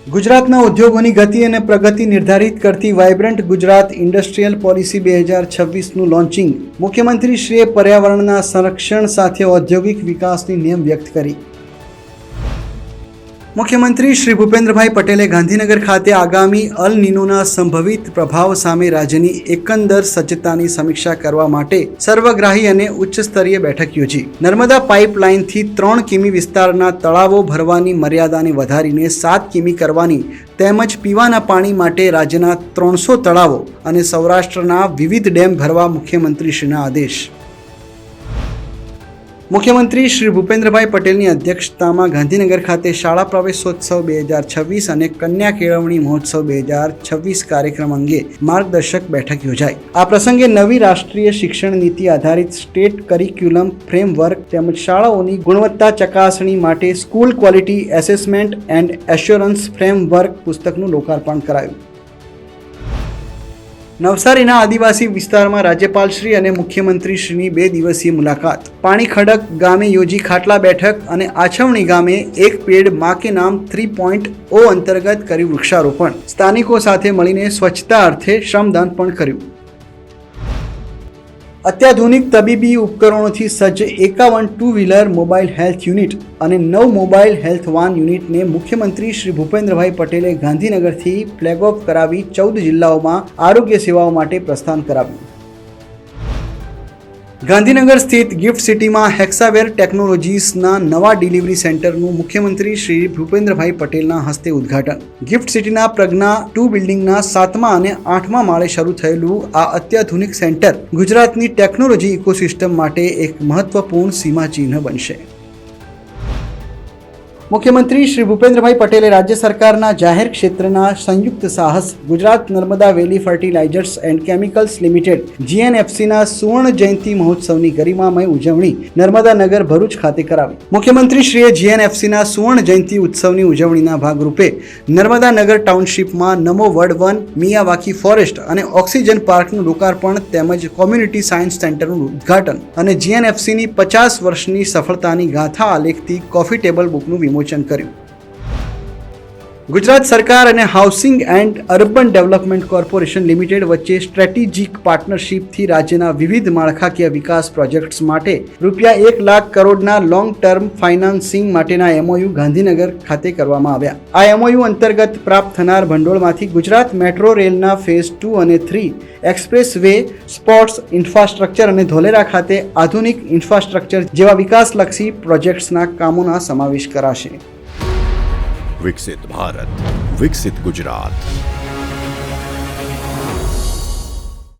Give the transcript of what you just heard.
ગુજરાતના ઉદ્યોગોની ગતિ અને પ્રગતિ નિર્ધારિત કરતી વાઇબ્રન્ટ ગુજરાત ઇન્ડસ્ટ્રીયલ પોલિસી 2026નું લોન્ચિંગ. મુખ્યમંત્રીશ્રીએ પર્યાવરણના સંરક્ષણ સાથે ઔદ્યોગિક વિકાસની નેમ વ્યક્ત કરી. મુખ્યમંત્રી શ્રી ભૂપેન્દ્રભાઈ પટેલે ગાંધીનગર ખાતે આગામી અલ નીનોના સંભવિત પ્રભાવ સામે રાજ્યની એકંદર સજ્જતાની સમીક્ષા કરવા માટે સર્વગ્રાહી અને ઉચ્ચ સ્તરીય બેઠક યોજી. નર્મદા પાઇપલાઇનથી 3 કિમી વિસ્તારના તળાવો ભરવાની મર્યાદાને વધારીને 7 કિમી કરવાની તેમજ પીવાના પાણી માટે રાજ્યના 300 તળાવો અને સૌરાષ્ટ્રના વિવિધ ડેમ ભરવા મુખ્યમંત્રીશ્રીના આદેશ. મુખ્યમંત્રી શ્રી ભૂપેન્દ્રભાઈ પટેલની અધ્યક્ષતામાં ગાંધીનગર ખાતે શાળા પ્રવેશોત્સવ 2026 અને કન્યા કેળવણી મહોત્સવ 2026 કાર્યક્રમ અંગે માર્ગદર્શક બેઠક યોજાઈ. આ પ્રસંગે નવી રાષ્ટ્રીય શિક્ષણ નીતિ આધારિત સ્ટેટ કરિક્યુલમ ફ્રેમવર્ક તેમજ શાળાઓની ગુણવત્તા ચકાસણી માટે school quality assessment and assurance framework પુસ્તકનું લોકાર્પણ કરાયું. નવસારીના આદિવાસી વિસ્તારમાં રાજ્યપાલશ્રી અને મુખ્યમંત્રીશ્રીની 2 દિવસીય મુલાકાત. પાણી ખડક ગામે યોજી ખાટલા બેઠક અને આછવણી ગામે એક પેડ માં કે નામ 3.0 અંતર્ગત કર્યું વૃક્ષારોપણ. સ્થાનિકો સાથે મળીને સ્વચ્છતા અર્થે શ્રમદાન પણ કર્યું. અત્યાધુનિક તબીબી ઉપકરણોથી સજ્જ 51 two wheeler mobile health unit અને 9 મોબાઈલ હેલ્થ વાન યુનિટને મુખ્યમંત્રી શ્રી ભૂપેન્દ્રભાઈ પટેલે ગાંધીનગરથી ફ્લેગ ઓફ કરાવી 14 જિલ્લાઓમાં આરોગ્ય સેવાઓ માટે પ્રસ્થાન કરાવ્યું. ગાંધીનગર સ્થિત ગિફ્ટ સિટીમાં હેક્સાવેર ટેકનોલોજીસના નવા ડિલિવરી સેન્ટરનું મુખ્યમંત્રી શ્રી ભૂપેન્દ્રભાઈ પટેલના હસ્તે ઉદ્ઘાટન. ગિફ્ટ સિટીના પ્રજ્ઞા 2 બિલ્ડિંગના 7મા અને 8મા માળે શરૂ થયેલું આ અત્યાધુનિક સેન્ટર ગુજરાતની ટેકનોલોજી ઇકોસિસ્ટમ માટે એક મહત્વપૂર્ણ સીમાચિહ્ન બનશે. મુખ્યમંત્રી શ્રી ભૂપેન્દ્રભાઈ પટેલે રાજ્ય સરકારના જાહેર ક્ષેત્રના સંયુક્ત સાહસ ગુજરાત નર્મદા વેલી ફર્ટિલાઇઝર્સ એન્ડ કેમિકલ્સ લિમિટેડ GNFCના સુવર્ણ જયંતિ મહોત્સવની ગરિમામય ઉજવણી નર્મદા નગર ભરૂચ ખાતે કરાવી. મુખ્યમંત્રીશ્રીએ GNFCના સુવર્ણ જયંતિ ઉત્સવની ઉજવણીના ભાગરૂપે નર્મદા નગર ટાઉનશીપમાં નમો વર્ડ 1 મિયાવાકી ફોરેસ્ટ અને ઓક્સિજન પાર્કનું લોકાર્પણ તેમજ કોમ્યુનિટી સાયન્સ સેન્ટરનું ઉદ્ઘાટન અને GNFCની 50 વર્ષની સફળતાની ગાથા આલેખતી કોફી ટેબલ બુકનું વિમોચન કર્યું. ગુજરાત સરકાર અને housing and urban development corporation limited વચ્ચે સ્ટ્રેટેજિક પાર્ટનરશિપથી રાજ્યના વિવિધ માળખાકીય વિકાસ પ્રોજેક્ટ્સ માટે ₹1 લાખ કરોડના લોંગ ટર્મ ફાઇનાન્સિંગ માટેના MOU ગાંધીનગર ખાતે કરવામાં આવ્યા. આ MOU અંતર્ગત પ્રાપ્ત થનાર ભંડોળમાંથી ગુજરાત મેટ્રો રેલના ફેઝ 2 અને 3 એક્સપ્રેસ વે, સ્પોર્ટ્સ ઇન્ફ્રાસ્ટ્રક્ચર અને ધોલેરા ખાતે આધુનિક ઇન્ફ્રાસ્ટ્રક્ચર જેવા વિકાસલક્ષી પ્રોજેક્ટ્સના કામોના સમાવેશ કરાશે. વિકસિત ભારત, વિકસિત ગુજરાત.